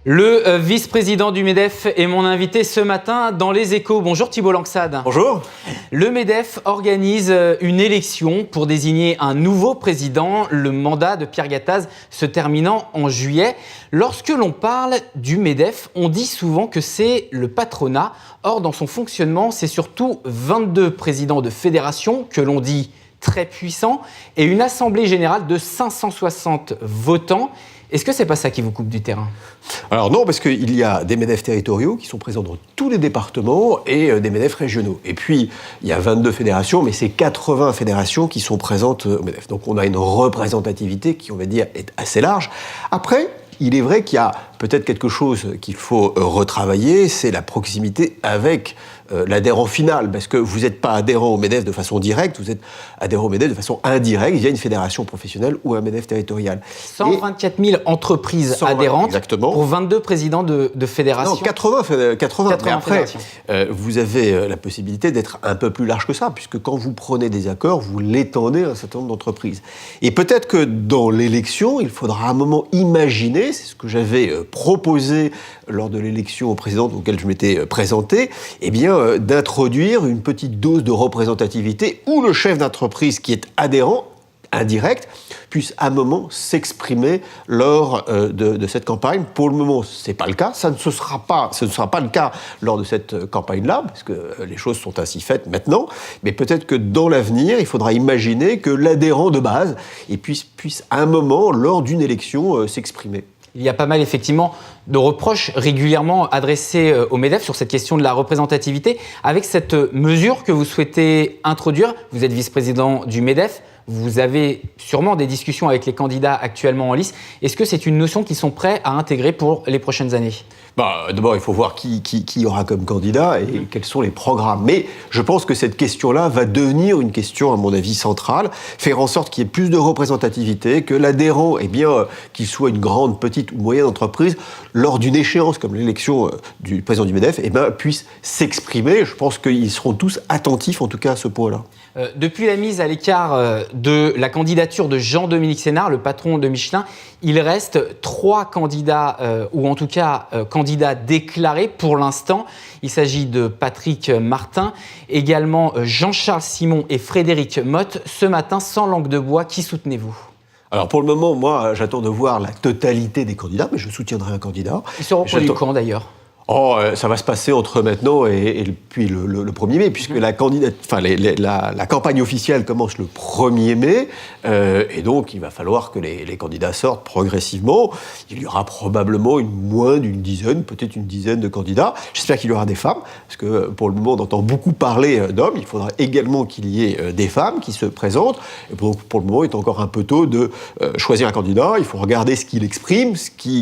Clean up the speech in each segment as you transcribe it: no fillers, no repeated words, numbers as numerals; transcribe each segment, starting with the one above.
Le vice-président du MEDEF est mon invité ce matin dans Les Échos. Bonjour Thibault Langsade. Bonjour. Le MEDEF organise une élection pour désigner un nouveau président, le mandat de Pierre Gattaz se terminant en juillet. Lorsque l'on parle du MEDEF, on dit souvent que c'est le patronat. Or, dans son fonctionnement, c'est surtout 22 présidents de fédération que l'on dit très puissants et une assemblée générale de 560 votants. Est-ce que c'est pas ça qui vous coupe du terrain ? Alors non, parce qu'il y a des MEDEF territoriaux qui sont présents dans tous les départements et des MEDEF régionaux. Et puis, il y a 22 fédérations, mais c'est 80 fédérations qui sont présentes au MEDEF. Donc on a une représentativité qui, on va dire, est assez large. Après, il est vrai qu'il y a peut-être quelque chose qu'il faut retravailler, c'est la proximité avec l'adhérent final, parce que vous n'êtes pas adhérent au MEDEF de façon directe, vous êtes adhérent au MEDEF de façon indirecte via une fédération professionnelle ou un MEDEF territorial. 124 000 entreprises adhérentes exactement. Pour 22 présidents de fédérations. Non, 80 mais après, vous avez la possibilité d'être un peu plus large que ça, puisque quand vous prenez des accords, vous l'étendez à un certain nombre d'entreprises. Et peut-être que dans l'élection, il faudra à un moment imaginer, c'est ce que j'avais proposé lors de l'élection présidente auquel je m'étais présenté, eh bien, d'introduire une petite dose de représentativité où le chef d'entreprise qui est adhérent, indirect, puisse à un moment s'exprimer lors de cette campagne. Pour le moment, ce n'est pas le cas. Ce ne sera pas le cas lors de cette campagne-là, parce que les choses sont ainsi faites maintenant. Mais peut-être que dans l'avenir, il faudra imaginer que l'adhérent de base puisse à un moment, lors d'une élection, s'exprimer. Il y a pas mal, effectivement, de reproches régulièrement adressés au MEDEF sur cette question de la représentativité. Avec cette mesure que vous souhaitez introduire, vous êtes vice-président du MEDEF, vous avez sûrement des discussions avec les candidats actuellement en lice. Est-ce que c'est une notion qu'ils sont prêts à intégrer pour les prochaines années ? D'abord, il faut voir qui y aura comme candidat et quels sont les programmes. Mais je pense que cette question-là va devenir une question, à mon avis, centrale. Faire en sorte qu'il y ait plus de représentativité, que l'adhérent, qu'il soit une grande, petite ou moyenne entreprise, lors d'une échéance comme l'élection du président du MEDEF, puisse s'exprimer. Je pense qu'ils seront tous attentifs, en tout cas, à ce point-là. Depuis la mise à l'écart de la candidature de Jean-Dominique Sénard, le patron de Michelin, il reste 3 candidats, ou en tout cas candidats déclarés pour l'instant. Il s'agit de Patrick Martin, également Jean-Charles Simon et Frédéric Motte. Ce matin, sans langue de bois, qui soutenez-vous ? Alors pour le moment, moi, j'attends de voir la totalité des candidats, mais je soutiendrai un candidat. Ils seront connus quand d'ailleurs ? Ça va se passer entre maintenant et puis le 1er mai, puisque la campagne officielle commence le 1er mai, et donc il va falloir que les candidats sortent progressivement. Il y aura probablement moins d'une dizaine, peut-être une dizaine de candidats. J'espère qu'il y aura des femmes, parce que pour le moment on entend beaucoup parler d'hommes. Il faudra également qu'il y ait des femmes qui se présentent. Et donc pour le moment, il est encore un peu tôt de choisir un candidat. Il faut regarder ce qu'il exprime,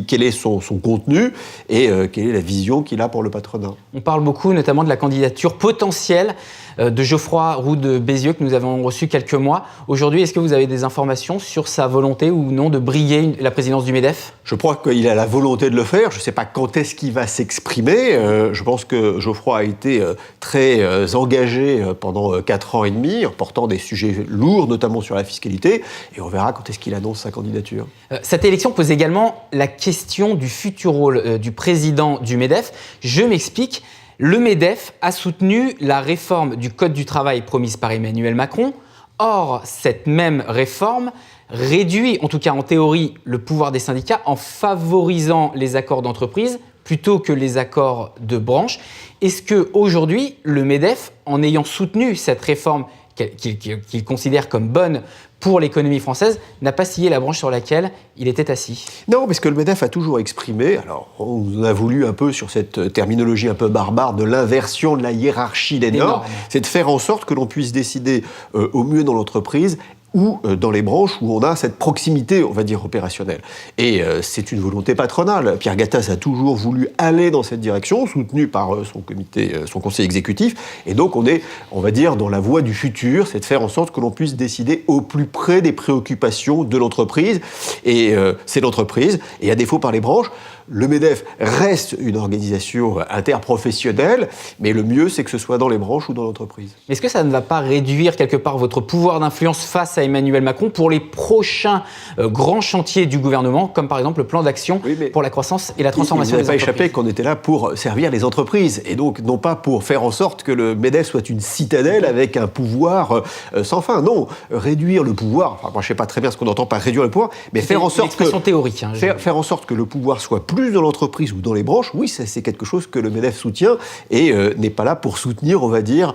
quel est son contenu et quelle est la vision qu'il a pour le patronat. On parle beaucoup notamment de la candidature potentielle de Geoffroy Roux de Bézieux que nous avons reçu quelques mois. Aujourd'hui, est-ce que vous avez des informations sur sa volonté ou non de briguer la présidence du MEDEF ? Je crois qu'il a la volonté de le faire. Je ne sais pas quand est-ce qu'il va s'exprimer. Je pense que Geoffroy a été très engagé pendant 4 ans et demi, en portant des sujets lourds, notamment sur la fiscalité. Et on verra quand est-ce qu'il annonce sa candidature. Cette élection pose également la question du futur rôle du président du MEDEF. Je m'explique. Le MEDEF a soutenu la réforme du Code du travail promise par Emmanuel Macron. Or, cette même réforme réduit, en tout cas en théorie, le pouvoir des syndicats en favorisant les accords d'entreprise plutôt que les accords de branche. Est-ce qu'aujourd'hui, le MEDEF, en ayant soutenu cette réforme qu'il considère comme bonne pour l'économie française, n'a pas scié la branche sur laquelle il était assis? Non, parce que le MEDEF a toujours exprimé, alors on a voulu un peu sur cette terminologie un peu barbare de l'inversion de la hiérarchie des normes, c'est de faire en sorte que l'on puisse décider au mieux dans l'entreprise ou dans les branches où on a cette proximité, on va dire, opérationnelle. Et c'est une volonté patronale. Pierre Gattaz a toujours voulu aller dans cette direction, soutenu par son conseil exécutif. Et donc on est, on va dire, dans la voie du futur, c'est de faire en sorte que l'on puisse décider au plus près des préoccupations de l'entreprise. Et c'est l'entreprise, et à défaut par les branches. le MEDEF reste une organisation interprofessionnelle, mais le mieux, c'est que ce soit dans les branches ou dans l'entreprise. Est-ce que ça ne va pas réduire quelque part votre pouvoir d'influence face à Emmanuel Macron pour les prochains grands chantiers du gouvernement, comme par exemple le plan d'action pour la croissance et la transformation des entreprises? Il n'a pas échappé qu'on était là pour servir les entreprises, et donc non pas pour faire en sorte que le MEDEF soit une citadelle avec un pouvoir sans fin. Non, réduire le pouvoir, enfin moi je ne sais pas très bien ce qu'on entend par réduire le pouvoir, mais faire en sorte théorique, faire en sorte que le pouvoir soit plus dans l'entreprise ou dans les branches, oui, c'est quelque chose que le MEDEF soutient et n'est pas là pour soutenir, on va dire,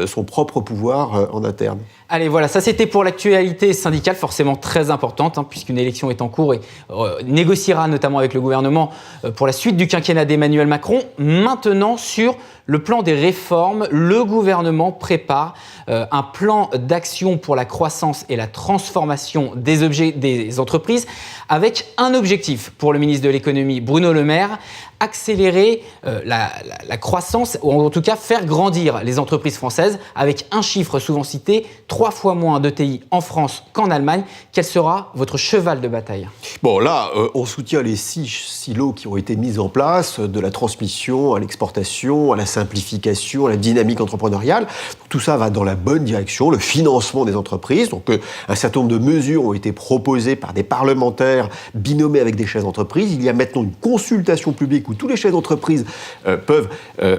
son propre pouvoir en interne. Allez, voilà, ça c'était pour l'actualité syndicale, forcément très importante, puisqu'une élection est en cours et négociera notamment avec le gouvernement pour la suite du quinquennat d'Emmanuel Macron. Maintenant, sur le plan des réformes, le gouvernement prépare un plan d'action pour la croissance et la transformation des entreprises avec un objectif pour le ministre de l'économie Bruno Le Maire: accélérer la croissance, ou en tout cas faire grandir les entreprises françaises, avec un chiffre souvent cité, 3 fois moins d'ETI en France qu'en Allemagne. Quel sera votre cheval de bataille? Bon, là, on soutient les 6 silos qui ont été mis en place, de la transmission à l'exportation, à la simplification, à la dynamique entrepreneuriale. Tout ça va dans la bonne direction, le financement des entreprises. Donc, un certain nombre de mesures ont été proposées par des parlementaires binômés avec des chefs d'entreprise. Il y a maintenant une consultation publique où tous les chefs d'entreprise peuvent,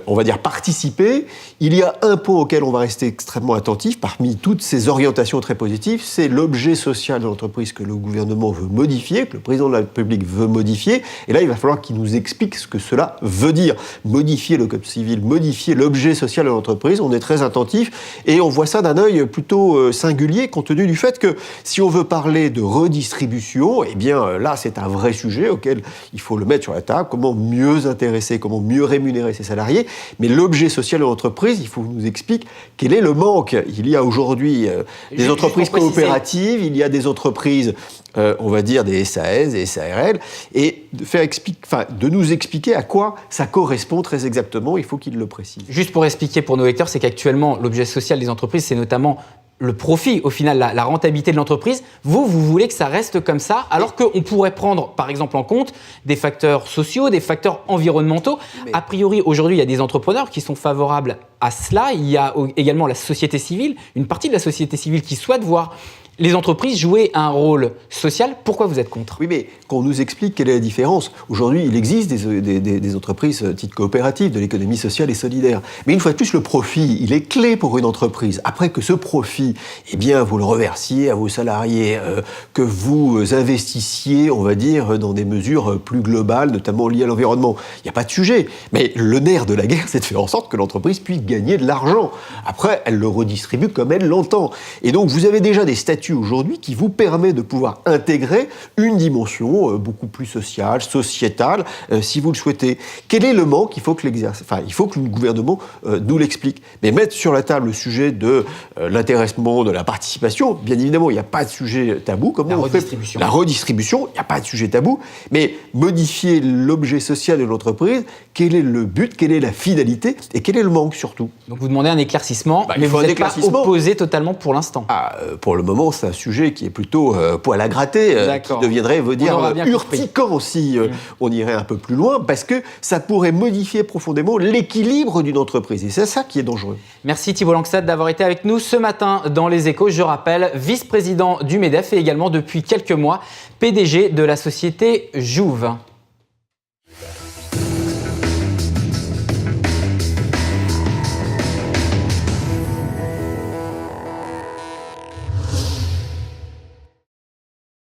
on va dire, participer. Il y a un point auquel on va rester extrêmement attentif, parmi toutes ces orientations très positives, c'est l'objet social de l'entreprise que le gouvernement veut modifier, que le président de la République veut modifier. Et là, il va falloir qu'il nous explique ce que cela veut dire. Modifier le code civil, modifier l'objet social de l'entreprise, on est très attentif et on voit ça d'un œil plutôt singulier, compte tenu du fait que si on veut parler de redistribution, eh bien là, c'est un vrai sujet auquel il faut le mettre sur la table. Comment mieux intéresser, comment mieux rémunérer ses salariés. Mais l'objet social de l'entreprise, il faut qu'on nous explique quel est le manque. Il y a aujourd'hui des entreprises coopératives, il y a des entreprises, on va dire des SAS, des SARL, et de nous expliquer à quoi ça correspond très exactement, il faut qu'il le précise. Juste pour expliquer pour nos lecteurs, c'est qu'actuellement, l'objet social des entreprises, c'est notamment le profit, au final, la rentabilité de l'entreprise. Vous voulez que ça reste comme ça, alors qu'on pourrait prendre, par exemple, en compte des facteurs sociaux, des facteurs environnementaux. A priori, aujourd'hui, il y a des entrepreneurs qui sont favorables à cela. Il y a également la société civile, une partie de la société civile qui souhaite voir les entreprises jouer un rôle social. Pourquoi vous êtes contre? Oui, mais qu'on nous explique quelle est la différence. Aujourd'hui, il existe des entreprises type coopérative, de l'économie sociale et solidaire. Mais une fois de plus, le profit, il est clé pour une entreprise. Après que ce profit, eh bien, vous le reversiez à vos salariés, que vous investissiez, on va dire, dans des mesures plus globales, notamment liées à l'environnement. Il n'y a pas de sujet. Mais le nerf de la guerre, c'est de faire en sorte que l'entreprise puisse gagner de l'argent. Après, elle le redistribue comme elle l'entend. Et donc, vous avez déjà des statuts aujourd'hui qui vous permet de pouvoir intégrer une dimension beaucoup plus sociale, sociétale, si vous le souhaitez. Quel est le manque? Il faut que le gouvernement nous l'explique. Mais mettre sur la table le sujet de l'intéressement, de la participation, bien évidemment, il n'y a pas de sujet tabou. Comment on fait la redistribution? Il n'y a pas de sujet tabou. Mais modifier l'objet social de l'entreprise, quel est le but, quelle est la finalité et quel est le manque surtout? Donc vous demandez un éclaircissement, mais vous n'êtes pas opposé totalement pour l'instant. Pour le moment, c'est un sujet qui est plutôt poil à gratter, qui deviendrait, urticant si on irait un peu plus loin, parce que ça pourrait modifier profondément l'équilibre d'une entreprise. Et c'est ça qui est dangereux. Merci Thibault Langsat d'avoir été avec nous ce matin dans Les Échos. Je rappelle, vice-président du MEDEF et également depuis quelques mois PDG de la société Jouve.